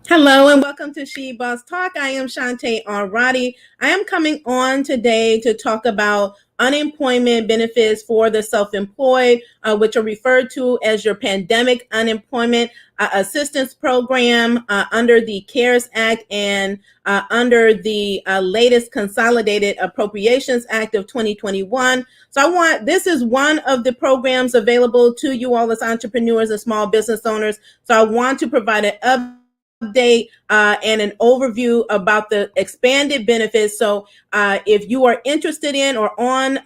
Hello and welcome to She Boss Talk. I am Shante Roddy. I am coming on today to talk about unemployment benefits for the self-employed, which are referred to as your pandemic unemployment assistance program under the CARES Act and under the latest Consolidated Appropriations Act of 2021. So this is one of the programs available to you all as entrepreneurs and small business owners. So I want to provide an update and an overview about the expanded benefits. So if you are interested in or on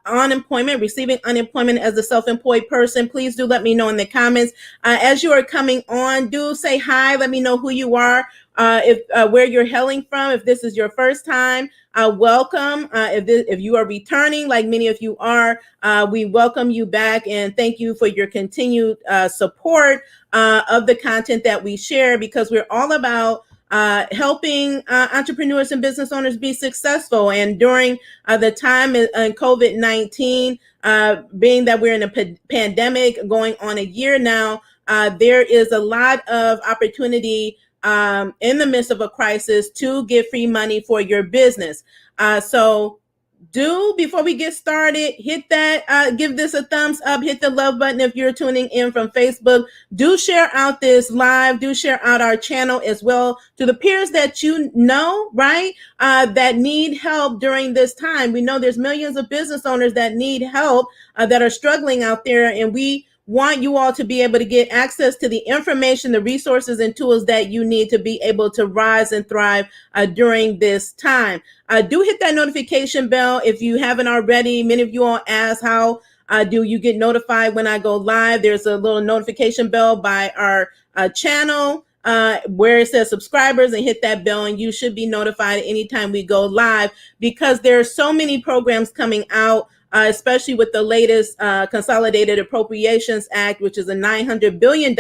unemployment, receiving unemployment as a self-employed person, please do let me know in the comments. As you are coming on, do say hi. Let me know who you are, where you're hailing from. If this is your first time, welcome. If you are returning, like many of you are, we welcome you back and thank you for your continued support of the content that we share, because we're all about helping entrepreneurs and business owners be successful. And during the time in COVID-19, being that we're in a pandemic going on a year now, there is a lot of opportunity in the midst of a crisis to get free money for your business. Before we get started, hit that, give this a thumbs up, hit the love button if you're tuning in from Facebook. Do share out this live, do share out our channel as well to the peers that you know, right, that need help during this time. We know there's millions of business owners that need help, that are struggling out there, and we want you all to be able to get access to the information, the resources, and tools that you need to be able to rise and thrive during this time. Do hit that notification bell if you haven't already. Many of you all ask, how do you get notified when I go live? There's a little notification bell by our channel where it says subscribers, and hit that bell and you should be notified anytime we go live, because there are so many programs coming out, especially with the latest Consolidated Appropriations Act, which is a $900 billion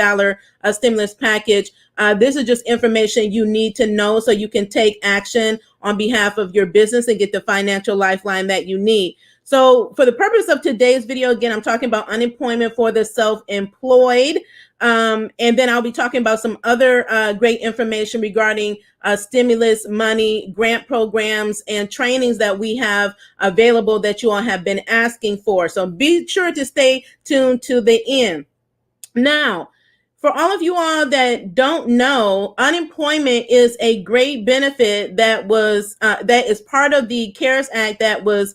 stimulus package. This is just information you need to know so you can take action on behalf of your business and get the financial lifeline that you need. So for the purpose of today's video, again, I'm talking about unemployment for the self-employed. And then I'll be talking about some other great information regarding stimulus money, grant programs, and trainings that we have available that you all have been asking for. So be sure to stay tuned to the end. Now, for all of you all that don't know, unemployment is a great benefit that is part of the CARES Act that was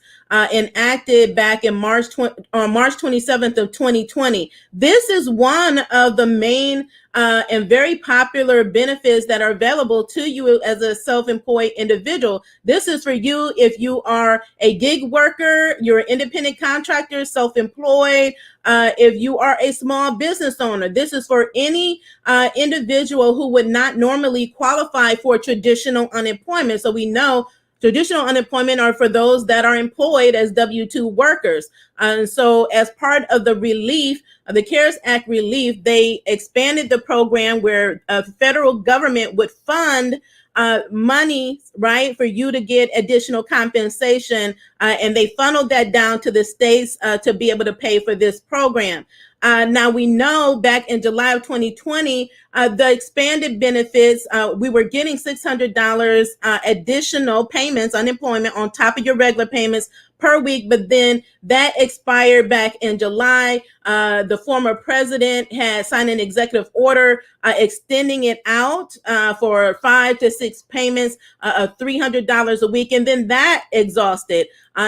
enacted back in March 27th of 2020. This is one of the main and very popular benefits that are available to you as a self-employed individual. This is for you if you are a gig worker, you're an independent contractor, self-employed, if you are a small business owner. This is for any individual who would not normally qualify for traditional unemployment. So we know traditional unemployment are for those that are employed as W-2 workers. And so as part of the relief, the CARES Act relief, they expanded the program where the federal government would fund money, right, for you to get additional compensation, and they funneled that down to the states to be able to pay for this program. Now we know back in July of 2020, the expanded benefits, we were getting $600 additional payments, unemployment on top of your regular payments per week, but then that expired back in July. The former president had signed an executive order extending it out for 5 to 6 payments of $300 a week, and then that exhausted.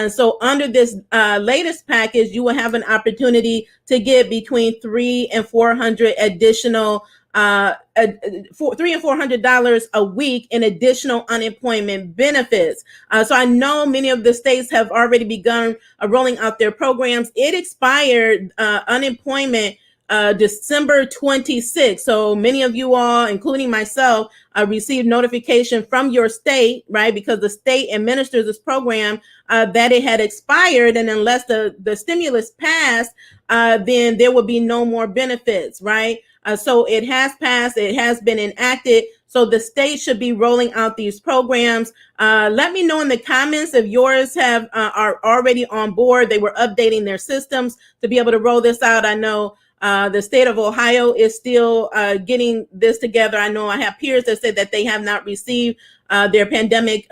So under this latest package, you will have an opportunity to get between $300 and $400 additional $300 and $400 a week in additional unemployment benefits. So I know many of the states have already begun rolling out their programs. It expired unemployment December 26th. So many of you all, including myself, received notification from your state, right? Because the state administers this program, that it had expired, and unless the stimulus passed, then there would be no more benefits, right? So it has passed, it has been enacted. So the state should be rolling out these programs. Let me know in the comments if yours are already on board. They were updating their systems to be able to roll this out. I know The state of Ohio is still getting this together. I know I have peers that said that they have not received their pandemic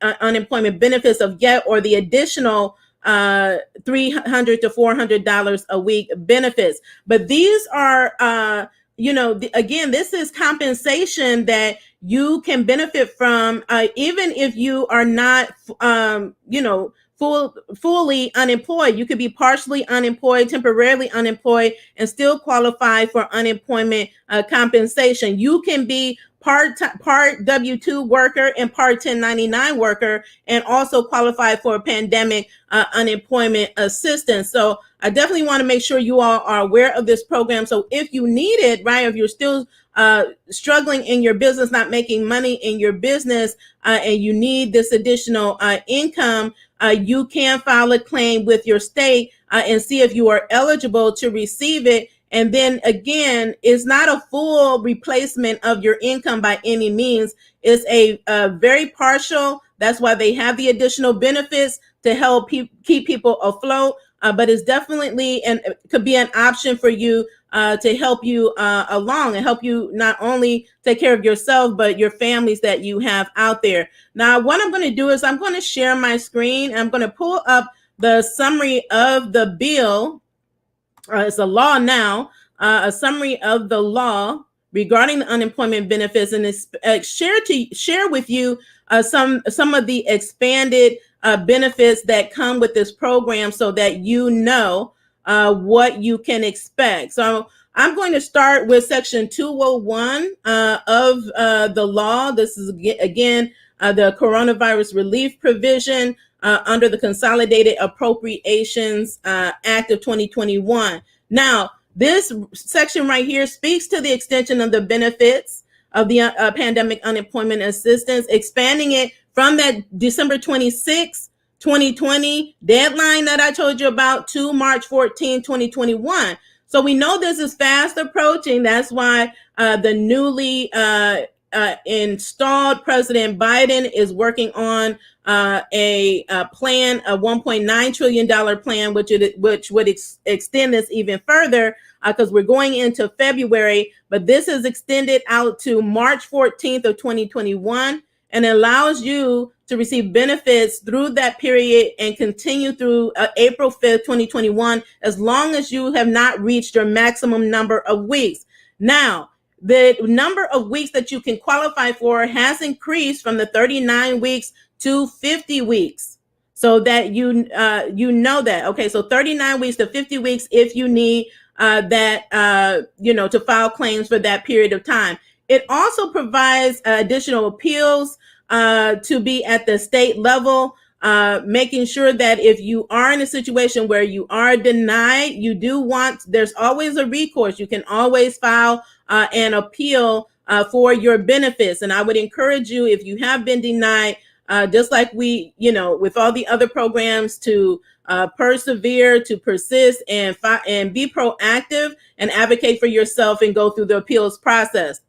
unemployment benefits of yet, or the additional $300 to $400 a week benefits. But these are, again, this is compensation that you can benefit from, even if you are not, fully unemployed. You could be partially unemployed, temporarily unemployed, and still qualify for unemployment compensation. You can be part W-2 worker and part 1099 worker, and also qualify for pandemic unemployment assistance. So I definitely want to make sure you all are aware of this program. So if you need it, right, if you're still struggling in your business, not making money in your business, and you need this additional income, you can file a claim with your state and see if you are eligible to receive it. And then again, it's not a full replacement of your income by any means. It's a very partial. That's why they have the additional benefits to help keep people afloat. But it's definitely, and it could be an option for you to help you along and help you not only take care of yourself, but your families that you have out there. Now, what I'm going to do is I'm going to share my screen. I'm going to pull up the summary of the bill. It's a law now, a summary of the law regarding the unemployment benefits, and it's share with you some of the expanded benefits that come with this program, so that you know what you can expect. So I'm going to start with Section 201 of the law. This is again the coronavirus relief provision under the Consolidated Appropriations Act of 2021. Now, this section right here speaks to the extension of the benefits of the pandemic unemployment assistance, expanding it from that December 26, 2020 deadline that I told you about to March 14, 2021. So we know this is fast approaching. That's why the newly installed President Biden is working on a plan, a $1.9 trillion plan, which would extend this even further, because we're going into February, but this is extended out to March 14th of 2021, and allows you to receive benefits through that period and continue through April 5th, 2021, as long as you have not reached your maximum number of weeks. Now, the number of weeks that you can qualify for has increased from the 39 weeks to 50 weeks, so that you know that. Okay, so 39 weeks to 50 weeks if you need that to file claims for that period of time. It also provides additional appeals to be at the state level, making sure that if you are in a situation where you are denied, there's always a recourse. You can always file an appeal for your benefits. And I would encourage you, if you have been denied, just like we, with all the other programs, to persevere, to persist, and be proactive and advocate for yourself and go through the appeals process.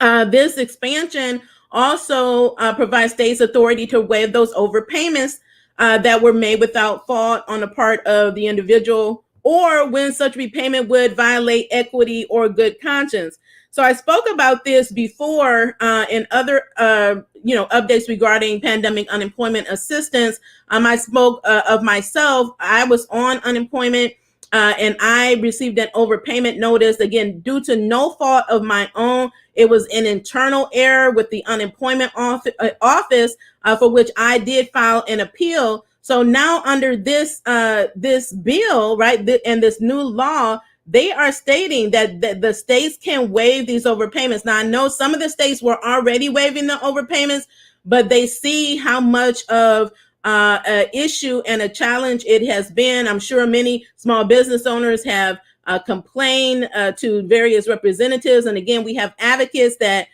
This expansion also provides states authority to waive those overpayments that were made without fault on the part of the individual, or when such repayment would violate equity or good conscience. So I spoke about this before in other updates regarding pandemic unemployment assistance. I spoke of myself. I was on unemployment and I received an overpayment notice, again, due to no fault of my own. It was an internal error with the unemployment office for which I did file an appeal. So now under this bill, right, and this new law, they are stating that the states can waive these overpayments. Now, I know some of the states were already waiving the overpayments, but they see how much of an issue and a challenge it has been. I'm sure many small business owners have complained to various representatives. And again, we have advocates that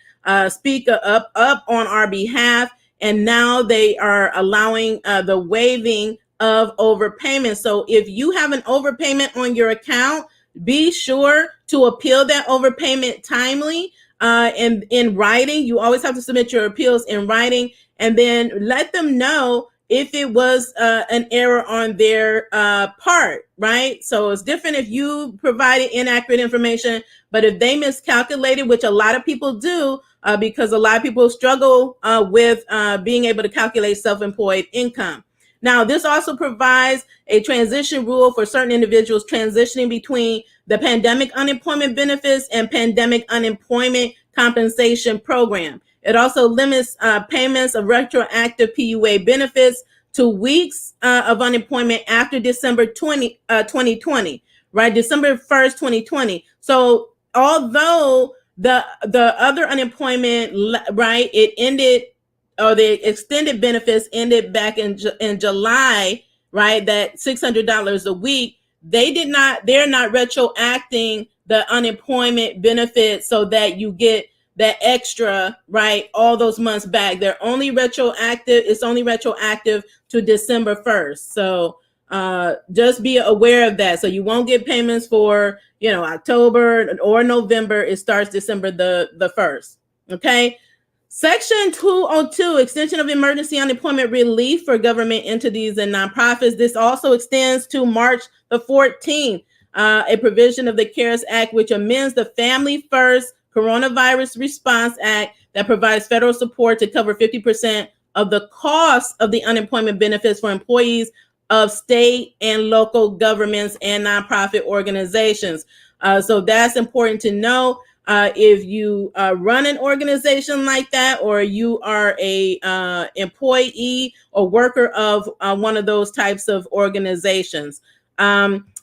speak up on our behalf. And now they are allowing the waiving of overpayment. So if you have an overpayment on your account, be sure to appeal that overpayment timely and in writing. You always have to submit your appeals in writing, and then let them know if it was an error on their part, right? So it's different if you provided inaccurate information, but if they miscalculated, which a lot of people do, because a lot of people struggle with being able to calculate self-employed income. Now, this also provides a transition rule for certain individuals transitioning between the pandemic unemployment benefits and pandemic unemployment compensation program. It also limits payments of retroactive PUA benefits to weeks of unemployment after December 2020, right? December 1st, 2020. So although the other unemployment, right, it ended, or the extended benefits ended back in July, right? That $600 a week. They're not retroacting the unemployment benefit so that you get that extra, right, all those months back. They're only retroactive. It's only retroactive to December 1st. So just be aware of that. So you won't get payments for, October or November. It starts December the 1st. Okay. Section 202, extension of emergency unemployment relief for government entities and nonprofits. This also extends to March the 14th, a provision of the CARES Act, which amends the Family First Coronavirus Response Act that provides federal support to cover 50% of the cost of the unemployment benefits for employees of state and local governments and nonprofit organizations. So that's important to know. If you run an organization like that, or you are a employee or worker of one of those types of organizations.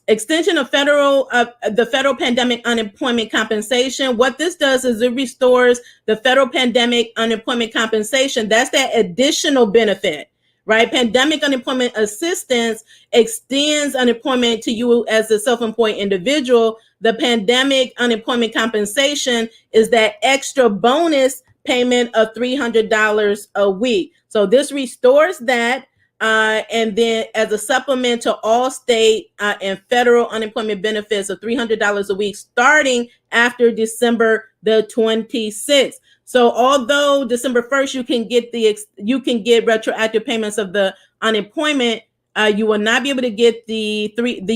Extension of the federal pandemic unemployment compensation. What this does is it restores the federal pandemic unemployment compensation. That's that additional benefit, right? Pandemic unemployment assistance extends unemployment to you as a self-employed individual. The pandemic unemployment compensation is that extra bonus payment of $300 a week. So this restores that. And then as a supplement to all state and federal unemployment benefits of $300 a week starting after December the 26th. So although December 1st you can get retroactive payments of the unemployment, you will not be able to get the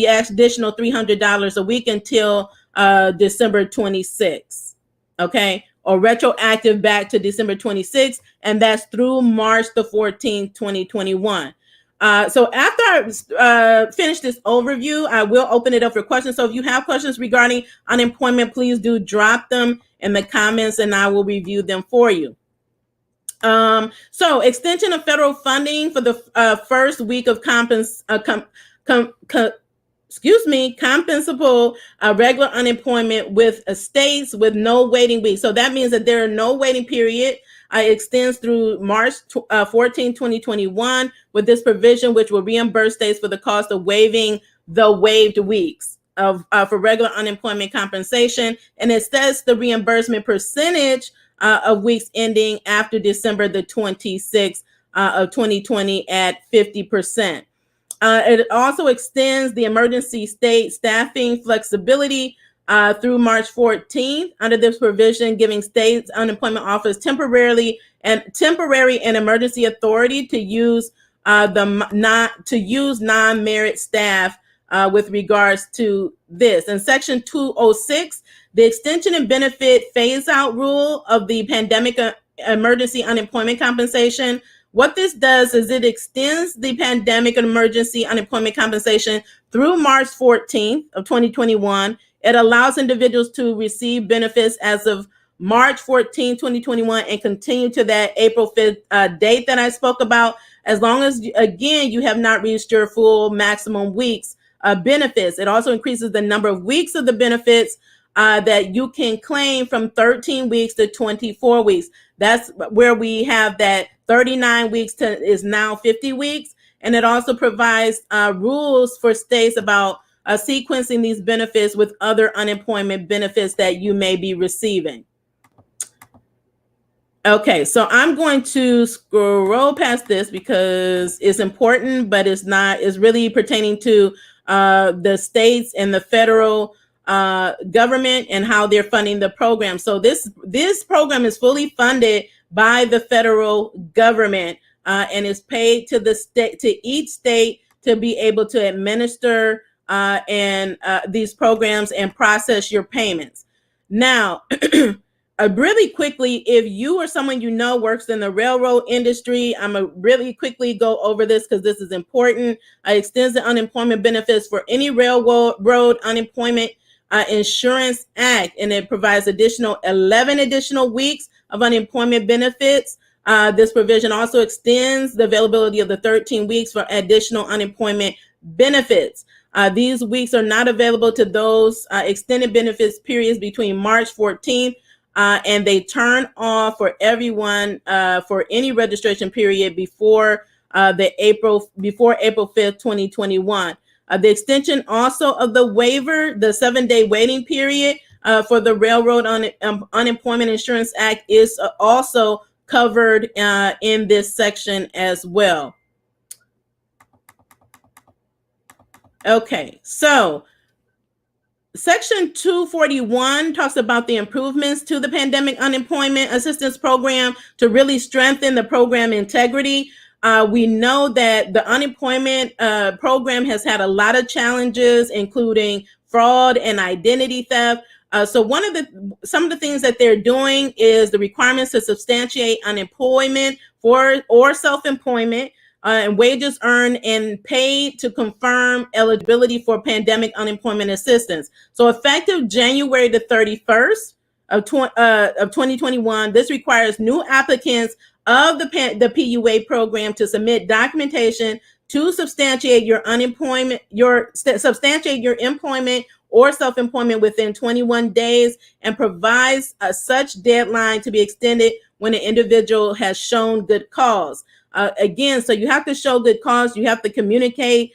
additional $300 a week until December 26th. Okay, or retroactive back to December 26th, and that's through March the 14th, 2021. So after I finish this overview, I will open it up for questions. So if you have questions regarding unemployment, please do drop them in the comments and I will review them for you. So extension of federal funding for the first week of compensable regular unemployment with states with no waiting week. So that means that there are no waiting period. Extends through March 14, 2021 with this provision, which will reimburse states for the cost of waiving the waived weeks for regular unemployment compensation. And it sets the reimbursement percentage of weeks ending after December the 26th of 2020 at 50%. It also extends the emergency state staffing flexibility through March 14th under this provision, giving states unemployment office temporary and emergency authority to use non-merit staff with regards to this. In Section 206, the extension and benefit phase-out rule of the pandemic emergency unemployment compensation. What this does is it extends the pandemic and emergency unemployment compensation through March 14th of 2021. It allows individuals to receive benefits as of March 14, 2021 and continue to that April 5th date that I spoke about, as long as, again, you have not reached your full maximum weeks benefits. It also increases the number of weeks of the benefits that you can claim from 13 weeks to 24 weeks. That's where we have that 39 weeks is now 50 weeks. And it also provides rules for states about sequencing these benefits with other unemployment benefits that you may be receiving. Okay, so I'm going to scroll past this because it's important, but it's really pertaining to the states and the federal government and how they're funding the program. So this program is fully funded by the federal government. and is paid to the state, to each state, to be able to administer and these programs and process your payments. Now, really quickly, if you or someone you know works in the railroad industry, I'm going to really quickly go over this because this is important. Extends the unemployment benefits for any railroad unemployment Insurance Act, and it provides 11 additional weeks of unemployment benefits. This provision also extends the availability of the 13 weeks for additional unemployment benefits. These weeks are not available to those extended benefits periods between March 14th and they turn off for everyone for any registration period before April 5th, 2021. The extension also of the waiver, the 7-day waiting period for the Railroad Unemployment Insurance Act is also covered in this section as well. Okay, so Section 241 talks about the improvements to the Pandemic Unemployment Assistance Program to really strengthen the program integrity. We know that the unemployment program has had a lot of challenges, including fraud and identity theft. So some of the things that they're doing is the requirements to substantiate unemployment or self-employment, and wages earned and paid to confirm eligibility for pandemic unemployment assistance. So effective January the 31st of 2021, this requires new applicants of the PUA program to submit documentation to substantiate your employment or self-employment within 21 days, and provides such deadline to be extended when an individual has shown good cause. Again, so you have to show good cause. You have to communicate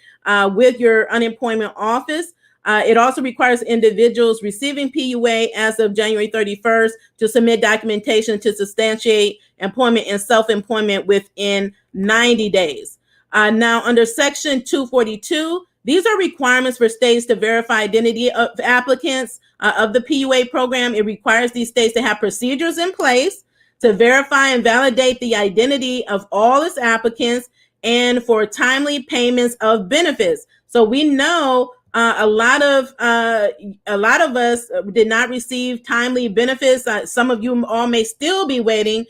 with your unemployment office. It also requires individuals receiving PUA as of January 31st to submit documentation to substantiate employment and self-employment within 90 days. Now, under Section 242, these are requirements for states to verify identity of applicants of the PUA program. It requires these states to have procedures in place to verify and validate the identity of all its applicants, and for timely payments of benefits. So we know a lot of us did not receive timely benefits. Some of you all may still be waiting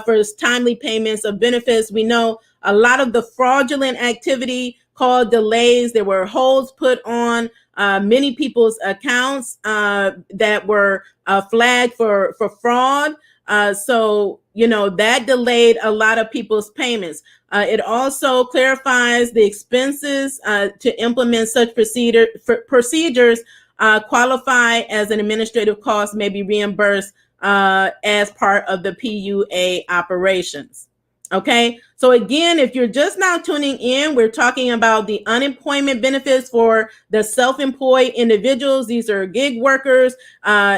for timely payments of benefits. We know a lot of the fraudulent activity caused delays. There were holds put on many people's accounts that were flagged for fraud. So, that delayed a lot of people's payments. It also clarifies the expenses to implement such procedures qualify as an administrative cost, may be reimbursed as part of the PUA operations. Okay, so again, if you're just now tuning in, we're talking about the unemployment benefits for the self-employed individuals. These are gig workers,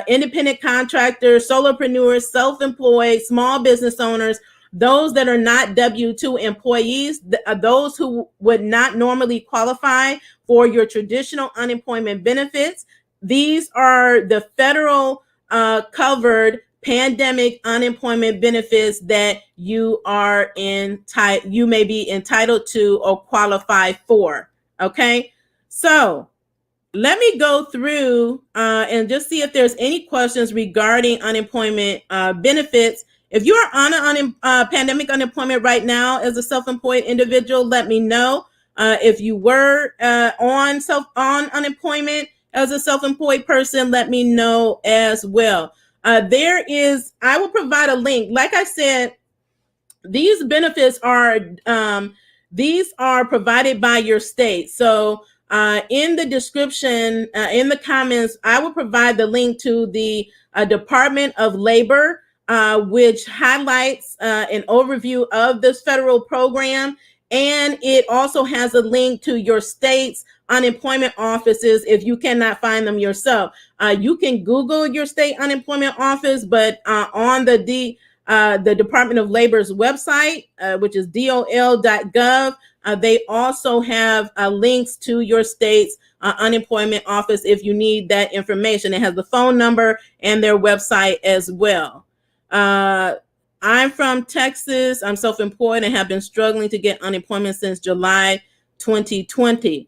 independent contractors, solopreneurs, self-employed, small business owners, those that are not W-2 employees, those who would not normally qualify for your traditional unemployment benefits. These are the federal covered pandemic unemployment benefits that you may be entitled to or qualify for. Okay, so let me go through and just see if there's any questions regarding unemployment benefits. If you are on pandemic unemployment right now as a self-employed individual, let me know. If you were on unemployment as a self-employed person, let me know as well. I will provide a link. Like I said, these benefits are provided by your state. So in the description, in the comments, I will provide the link to the Department of Labor, which highlights an overview of this federal program. And it also has a link to your state's unemployment offices if you cannot find them yourself. You can Google your state unemployment office, but on the Department of Labor's website, which is dol.gov, they also have links to your state's unemployment office if you need that information. It has the phone number and their website as well. I'm from Texas. I'm self-employed and have been struggling to get unemployment since July 2020.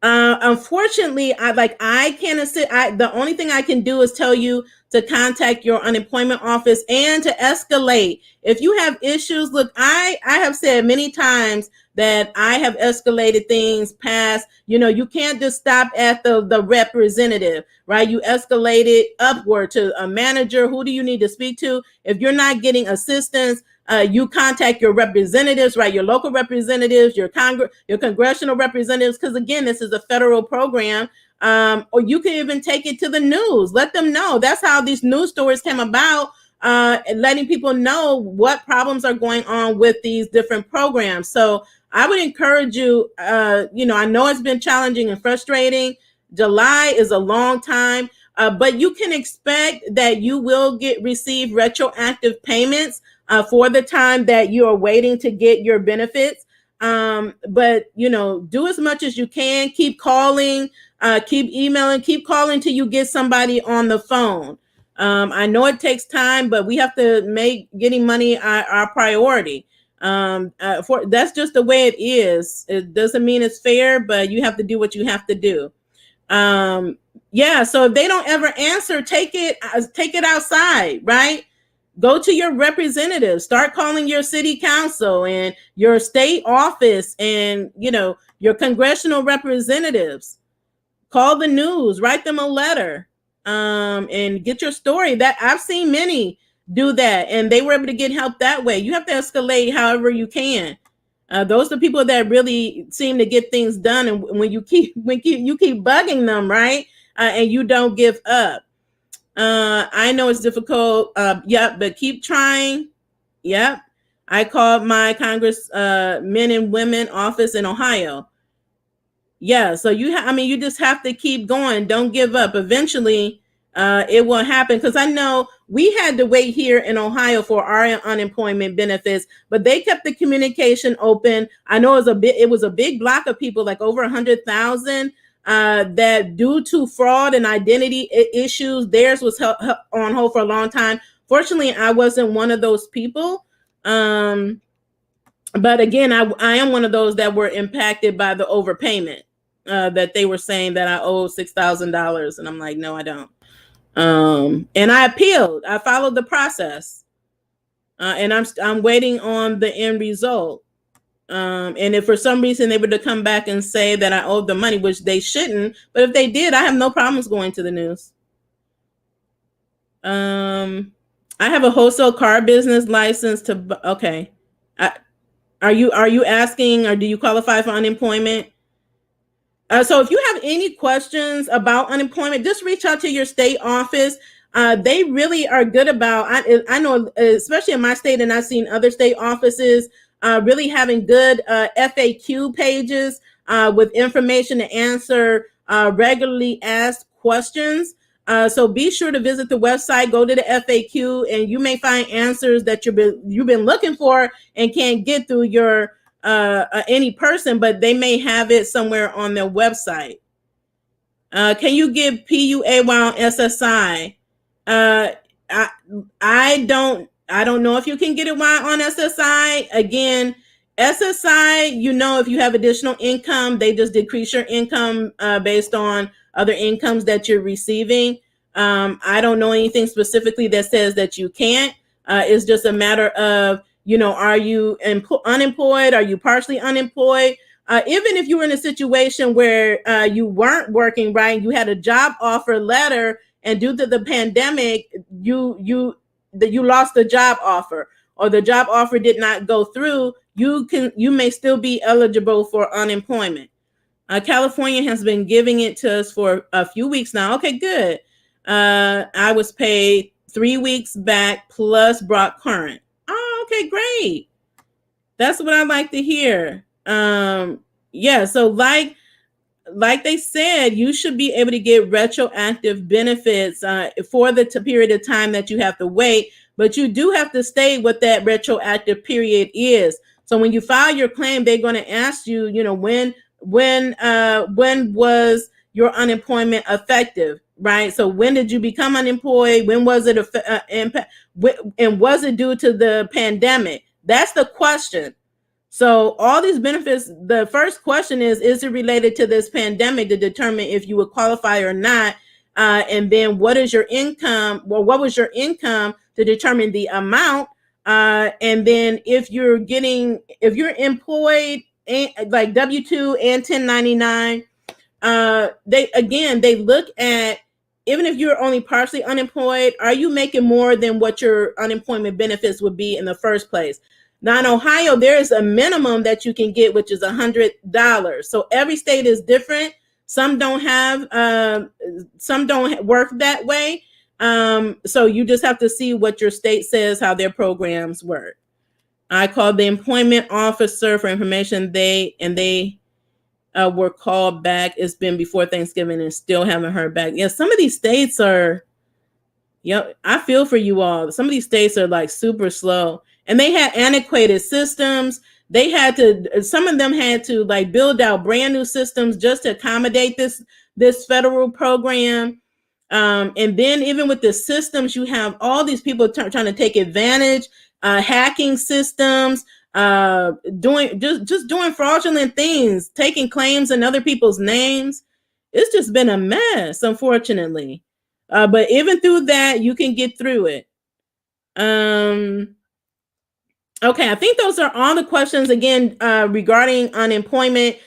Unfortunately, I can't assist. The only thing I can do is tell you to contact your unemployment office and to escalate. If you have issues, look, I have said many times that I have escalated things past, you can't just stop at the representative, right? You escalate it upward to a manager. Who do you need to speak to? If you're not getting assistance, you contact your representatives, right? Your local representatives, your congressional representatives, because again, this is a federal program. Or you can even take it to the news. Let them know. That's how these news stories came about, letting people know what problems are going on with these different programs. So I would encourage you, I know it's been challenging and frustrating. July is a long time, but you can expect that you will receive retroactive payments for the time that you are waiting to get your benefits. But do as much as you can. Keep calling, keep emailing, keep calling till you get somebody on the phone. I know it takes time, but we have to make getting money our priority. That's just the way it is. It doesn't mean it's fair, but you have to do what you have to do. So if they don't ever answer, take it outside, right? Go to your representatives, start calling your city council and your state office and, your congressional representatives. Call the news, write them a letter, and get your story. That I've seen many do that and they were able to get help that way. You have to escalate however you can. Those are the people that really seem to get things done. And when you keep bugging them, right? And you don't give up. I know it's difficult. But keep trying. Yep. I called my Congress men and women office in Ohio. Yeah. So you just have to keep going. Don't give up. Eventually, it will happen. Because I know we had to wait here in Ohio for our unemployment benefits, but they kept the communication open. I know it was a big block of people, like over 100,000. That due to fraud and identity issues, theirs was on hold for a long time. Fortunately, I wasn't one of those people. But again, I am one of those that were impacted by the overpayment, that they were saying that I owe $6,000. And I'm like, no, I don't. And I appealed. I followed the process. And I'm waiting on the end result. And if for some reason they were to come back and say that I owed the money, which they shouldn't, but if they did, I have no problems going to the news. I have a wholesale car business license okay. Are you asking, or do you qualify for unemployment? So if you have any questions about unemployment, just reach out to your state office. They really are good about, I know, especially in my state, and I've seen other state offices really having good FAQ pages with information to answer regularly asked questions. So be sure to visit the website, go to the FAQ, and you may find answers that you've been looking for and can't get through your any person, but they may have it somewhere on their website. Can you give PUA on SSI? I don't know if you can get it on SSI. Again, SSI, if you have additional income, they just decrease your income based on other incomes that you're receiving. I don't know anything specifically that says that you can't. It's just a matter of, are you unemployed? Are you partially unemployed? Even if you were in a situation where you weren't working, right, you had a job offer letter, and due to the pandemic, you lost the job offer, or the job offer did not go through, you may still be eligible for unemployment. California has been giving it to us for a few weeks now. Okay, good. I was paid 3 weeks back plus brought current. Oh, okay, great. That's what I'd like to hear. So like they said, you should be able to get retroactive benefits for the period of time that you have to wait, but you do have to stay what that retroactive period is. So when you file your claim, they're going to ask you, when was your unemployment effective? right? So when did you become unemployed? When was it impact? And was it due to the pandemic? That's the question. So all these benefits, the first question is it related to this pandemic to determine if you would qualify or not? And then what is your income? Well, what was your income to determine the amount? And then if you're employed like W-2 and 1099, they look at, even if you're only partially unemployed, are you making more than what your unemployment benefits would be in the first place? Now in Ohio, there is a minimum that you can get, which is $100. So every state is different. Some don't have, some don't work that way. So you just have to see what your state says, how their programs work. I called the employment officer for information. They were called back. It's been before Thanksgiving and still haven't heard back. Yeah, some of these states are, I feel for you all. Some of these states are like super slow, and they had antiquated systems. Some of them had to like build out brand new systems just to accommodate this federal program. And then even with the systems, you have all these people trying to take advantage, hacking systems, doing fraudulent things, taking claims in other people's names. It's just been a mess, unfortunately. But even through that, you can get through it. Okay, I think those are all the questions again regarding unemployment.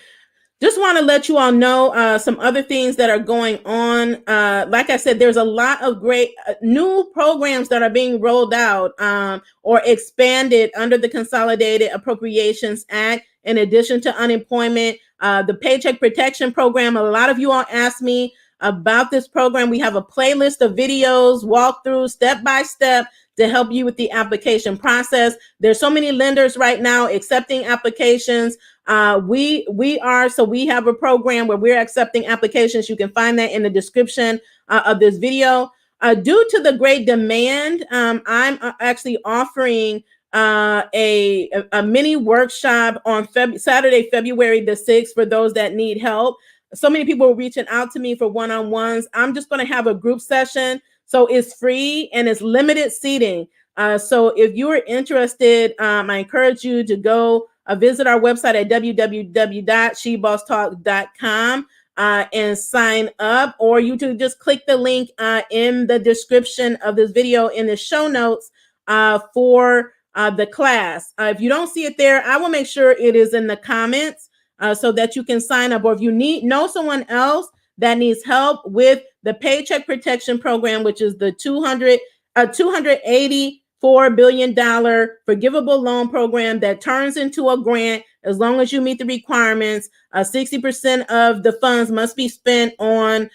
Just want to let you all know some other things that are going on. Like I said, there's a lot of great new programs that are being rolled out or expanded under the Consolidated Appropriations Act. In addition to unemployment, the Paycheck Protection Program, a lot of you all asked me about this program. We have a playlist of videos, walkthroughs, step by step, to help you with the application process. There's so many lenders right now accepting applications. We have a program where we're accepting applications. You can find that in the description of this video. Due to the great demand, I'm actually offering a mini workshop on Saturday, February the 6th for those that need help. So many people are reaching out to me for one-on-ones. I'm just going to have a group session. So it's free and it's limited seating. So if you are interested, I encourage you to go visit our website at www.shebosstalk.com and sign up, or you can just click the link in the description of this video in the show notes for the class. If you don't see it there, I will make sure it is in the comments so that you can sign up. Or if you know someone else that needs help with the Paycheck Protection Program, which is the $284 billion forgivable loan program that turns into a grant as long as you meet the requirements. 60% of the funds must be spent on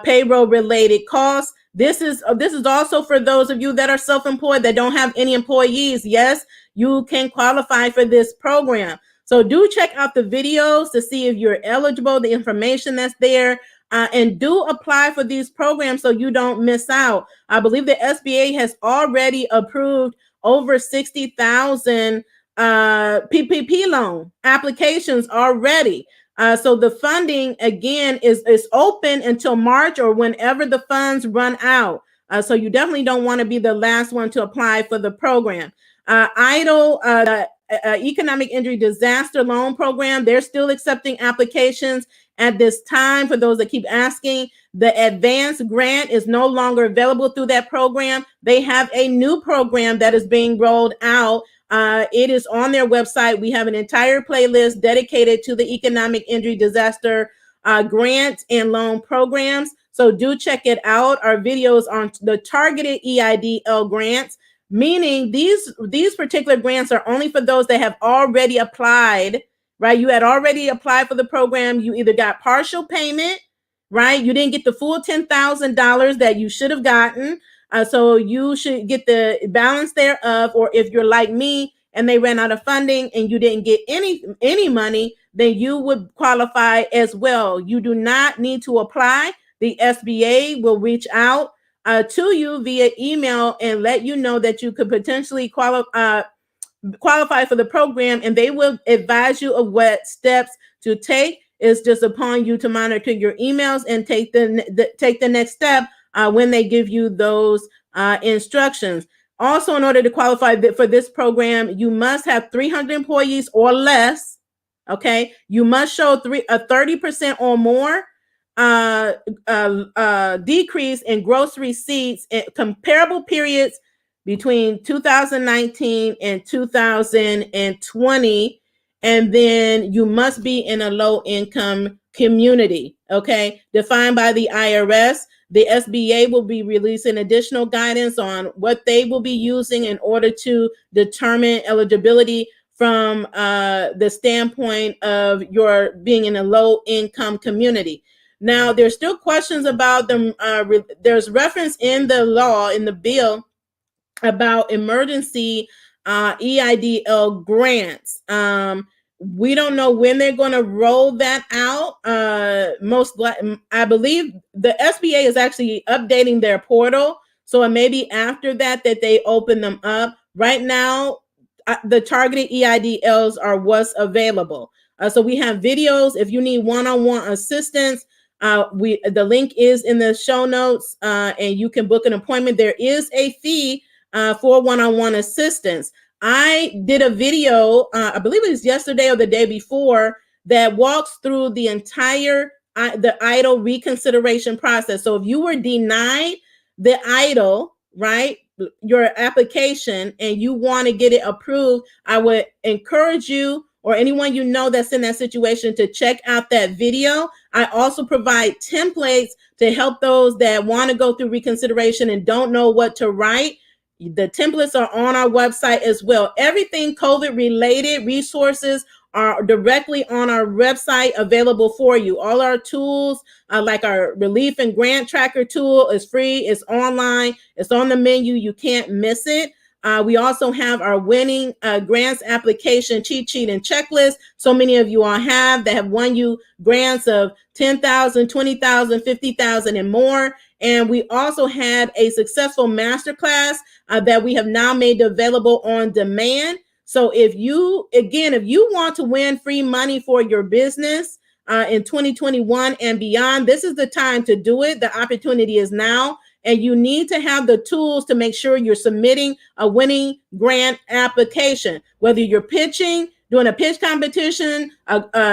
payroll-related costs. This is also for those of you that are self-employed that don't have any employees. Yes, you can qualify for this program. So do check out the videos to see if you're eligible, the information that's there. And do apply for these programs so you don't miss out. I believe the SBA has already approved over 60,000 PPP loan applications already. So the funding, again, is open until March or whenever the funds run out. So you definitely don't want to be the last one to apply for the program. EIDL, Economic Injury Disaster Loan Program, they're still accepting applications at this time. For those that keep asking, the advanced grant is no longer available through that program. They have a new program that is being rolled out. It is on their website. We have an entire playlist dedicated to the economic injury disaster grant and loan programs. So do check it out. Our videos on the targeted EIDL grants, meaning these particular grants are only for those that have already applied. Right? You had already applied for the program. You either got partial payment, right? You didn't get the full $10,000 that you should have gotten. So you should get the balance thereof. Or if you're like me and they ran out of funding and you didn't get any money, then you would qualify as well. You do not need to apply. The SBA will reach out to you via email and let you know that you could potentially qualify for the program, and they will advise you of what steps to take It's just upon you to monitor your emails and take the next step when they give you those instructions. Also, in order to qualify for this program, you must have 300 employees or less. Okay, you must show a 30% or more decrease in gross receipts in comparable periods between 2019 and 2020. And then you must be in a low income community, okay, defined by the IRS. The SBA will be releasing additional guidance on what they will be using in order to determine eligibility from the standpoint of your being in a low income community. Now, there's still questions about them. There's reference in the law, in the bill, about emergency EIDL grants. We don't know when they're going to roll that out. I believe the SBA is actually updating their portal, so it may be after that they open them up. Right now, the targeted EIDLs are what's available. So we have videos. If you need one-on-one assistance, the link is in the show notes, and you can book an appointment. There is a fee for one-on-one assistance. I did a video, I believe it was yesterday or the day before, that walks through the entire the EIDL reconsideration process. So if you were denied the EIDL, right, your application, and you want to get it approved, I would encourage you, or anyone you know that's in that situation, to check out that video. I also provide templates to help those that want to go through reconsideration and don't know what to write. The templates are on our website as well. Everything COVID related resources are directly on our website, available for you. All our tools, like our relief and grant tracker tool, is free. It's online. It's on the menu. You can't miss it. We also have our winning grants application cheat sheet and checklist. So many of you all have that have won you grants of $10,000, $20,000, $50,000 and more. And we also had a successful masterclass that we have now made available on demand. So if you want to win free money for your business in 2021 and beyond, this is the time to do it. The opportunity is now. And you need to have the tools to make sure you're submitting a winning grant application, whether you're pitching, doing a pitch competition,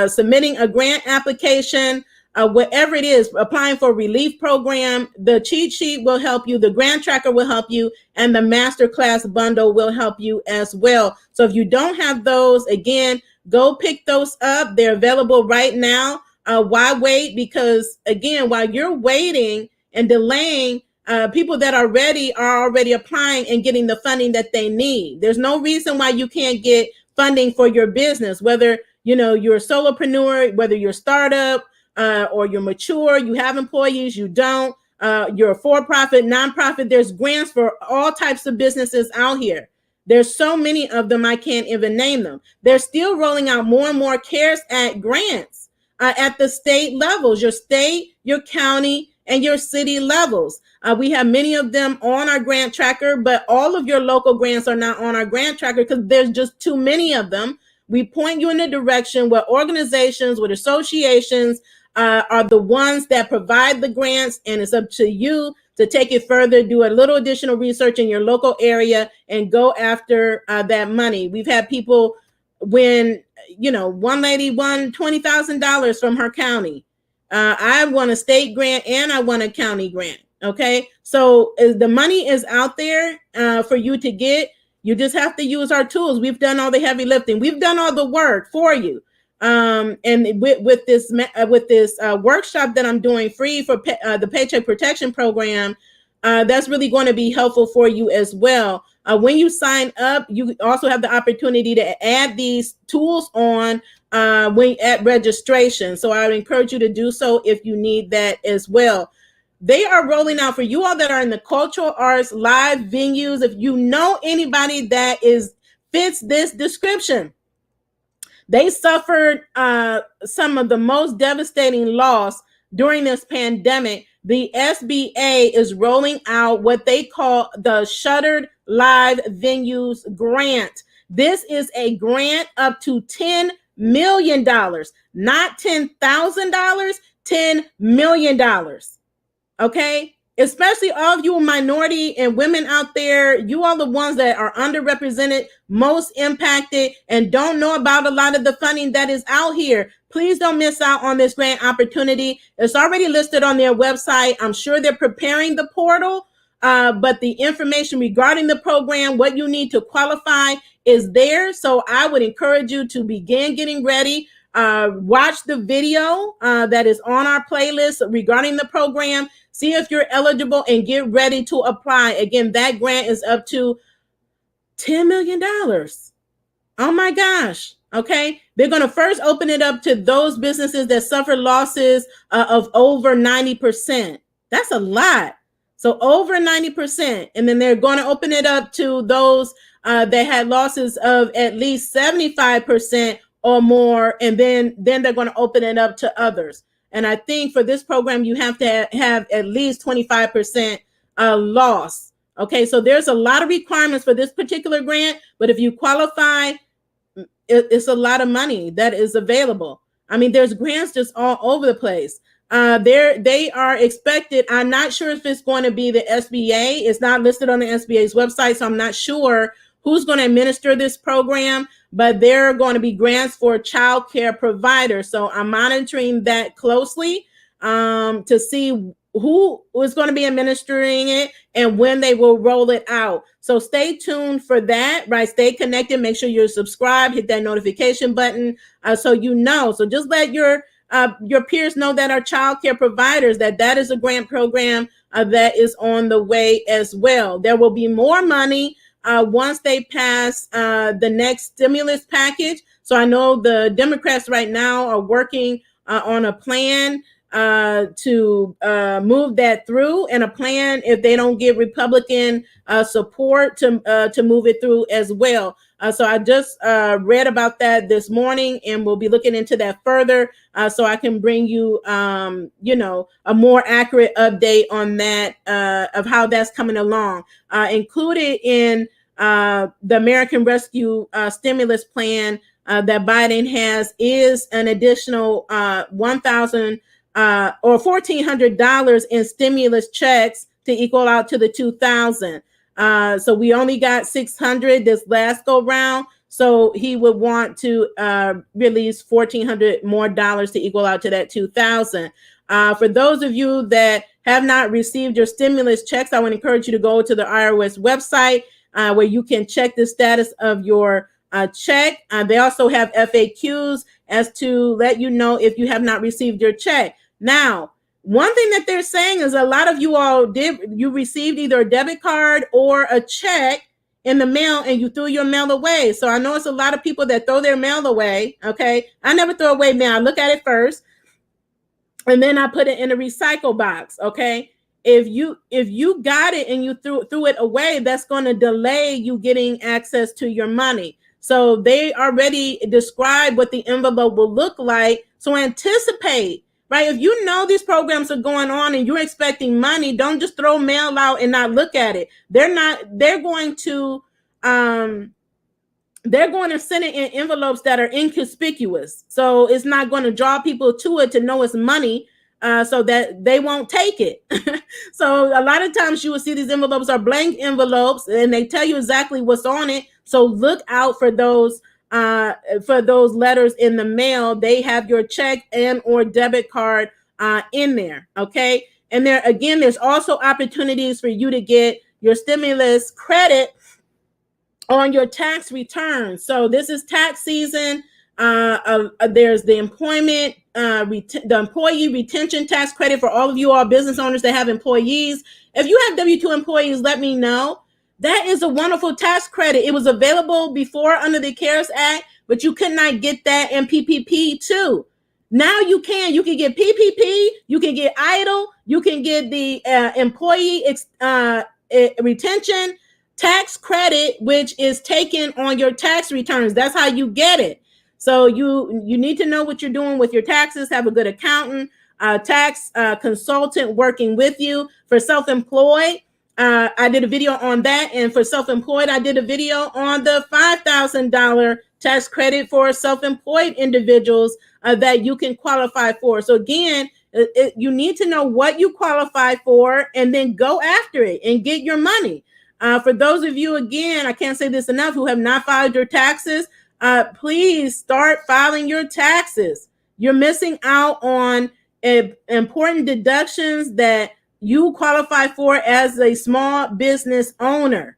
submitting a grant application, whatever it is, applying for a relief program. The cheat sheet will help you, the grant tracker will help you, and the masterclass bundle will help you as well. So if you don't have those, again, go pick those up. They're available right now. Why wait? Because again, while you're waiting and delaying, people that are ready are already applying and getting the funding that they need. There's no reason why you can't get funding for your business, whether you're a solopreneur, whether you're a startup, or you're mature, you have employees, you don't, you're a for-profit, nonprofit. There's grants for all types of businesses out here. There's so many of them, I can't even name them. They're still rolling out more and more CARES Act grants at the state levels, your state, your county, and your city levels. We have many of them on our grant tracker, but all of your local grants are not on our grant tracker because there's just too many of them. We point you in the direction where organizations, with associations, are the ones that provide the grants, and it's up to you to take it further, do a little additional research in your local area, and go after that money. We've had people win, one lady won $20,000 from her county. I won a state grant and I won a county grant. Okay, so the money is out there for you to get. You just have to use our tools. We've done all the heavy lifting. We've done all the work for you. And with this workshop that I'm doing free for the Paycheck Protection Program, that's really going to be helpful for you as well. When you sign up, you also have the opportunity to add these tools on at registration. So I would encourage you to do so if you need that as well. They are rolling out for you all that are in the cultural arts, live venues. If you know anybody that fits this description, they suffered some of the most devastating loss during this pandemic. The SBA is rolling out what they call the Shuttered Live Venues Grant. This is a grant up to $10 million, not $10,000, $10 million. Okay. Especially all of you minority and women out there, you are the ones that are underrepresented, most impacted, and don't know about a lot of the funding that is out here. Please don't miss out on this grant opportunity. It's already listed on their website. I'm sure they're preparing the portal, but the information regarding the program, what you need to qualify, is there. So I would encourage you to begin getting ready. Watch the video that is on our playlist regarding the program. See if you're eligible and get ready to apply. Again, that grant is up to $10 million. Oh my gosh. Okay. They're going to first open it up to those businesses that suffer losses of over 90%. That's a lot. So over 90%. And then they're going to open it up to those that had losses of at least 75% or more. And then they're going to open it up to others. And I think for this program, you have to have at least 25% loss. Okay, so there's a lot of requirements for this particular grant, but if you qualify, it's a lot of money that is available. I mean, there's grants just all over the place. They are expected. I'm not sure if it's going to be the SBA. It's not listed on the SBA's website, so I'm not sure who's going to administer this program, but there are going to be grants for child care providers. So I'm monitoring that closely to see who is going to be administering it and when they will roll it out. So stay tuned for that, right? Stay connected. Make sure you're subscribed. Hit that notification button so you know. So just let your peers know that are child care providers, that is a grant program that is on the way as well. There will be more money once they pass the next stimulus package. So I know the Democrats right now are working on a plan to move that through, and a plan if they don't get Republican support to move it through as well. So I just read about that this morning, and we'll be looking into that further so I can bring you, a more accurate update on that of how that's coming along. Included in the American Rescue Stimulus Plan that Biden has is an additional $1,000 or $1,400 in stimulus checks to equal out to the $2,000. So we only got $600 this last go round. So he would want to release $1,400 more dollars to equal out to that $2,000. For those of you that have not received your stimulus checks, I would encourage you to go to the IRS website where you can check the status of your check. They also have FAQs as to let you know if you have not received your check. Now, one thing that they're saying is a lot of you all you received either a debit card or a check in the mail and you threw your mail away. So I know it's a lot of people that throw their mail away. Okay. I never throw away mail. I look at it first and then I put it in a recycle box. Okay. If you got it and you threw it away, that's going to delay you getting access to your money. So they already described what the envelope will look like. So anticipate, right? If you know these programs are going on and you're expecting money, don't just throw mail out and not look at it. They're going to send it in envelopes that are inconspicuous. So it's not going to draw people to it to know it's money. So that they won't take it. So a lot of times you will see these envelopes are blank envelopes and they tell you exactly what's on it. So look out for those letters in the mail. They have your check and or debit card in there. Okay. And there's also opportunities for you to get your stimulus credit on your tax return. So this is tax season. There's the the employee retention tax credit for all of you all business owners that have employees. If you have W-2 employees, let me know. That is a wonderful tax credit. It was available before under the CARES Act, but you could not get that in PPP too. Now you can. You can get PPP. You can get EIDL. You can get the employee retention tax credit, which is taken on your tax returns. That's how you get it. So you need to know what you're doing with your taxes. Have a good accountant, tax consultant working with you. For self-employed, I did a video on that. And for self-employed, I did a video on the $5,000 tax credit for self-employed individuals that you can qualify for. So again, you need to know what you qualify for and then go after it and get your money. For those of you, again, I can't say this enough, who have not filed your taxes, please start filing your taxes. You're missing out on important deductions that you qualify for as a small business owner.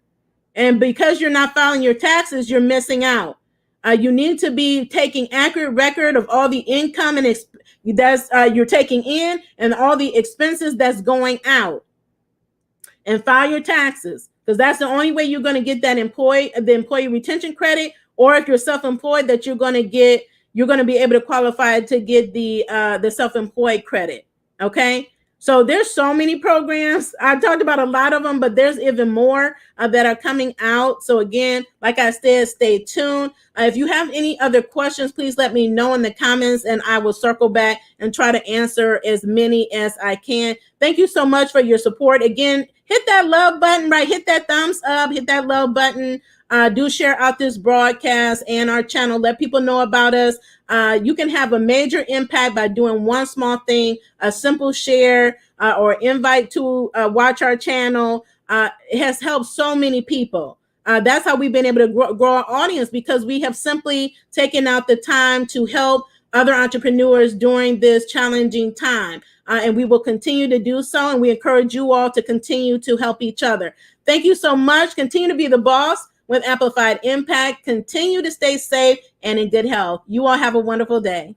And because you're not filing your taxes, you're missing out. You need to be taking accurate record of all the income and that's you're taking in and all the expenses that's going out. And file your taxes, because that's the only way you're going to get that employee retention credit, or if you're self-employed, that you're going to be able to qualify to get the self-employed credit. Okay. So there's so many programs. I talked about a lot of them, but there's even more that are coming out. So again, like I said, stay tuned. If you have any other questions, please let me know in the comments and I will circle back and try to answer as many as I can. Thank you so much for your support. Again, hit that love button, right? Hit that thumbs up, hit that love button. Do share out this broadcast and our channel. Let people know about us. You can have a major impact by doing one small thing, a simple share or invite to watch our channel. It has helped so many people. That's how we've been able to grow our audience, because we have simply taken out the time to help other entrepreneurs during this challenging time. And we will continue to do so. And we encourage you all to continue to help each other. Thank you so much. Continue to be the boss with amplified impact. Continue to stay safe and in good health. You all have a wonderful day.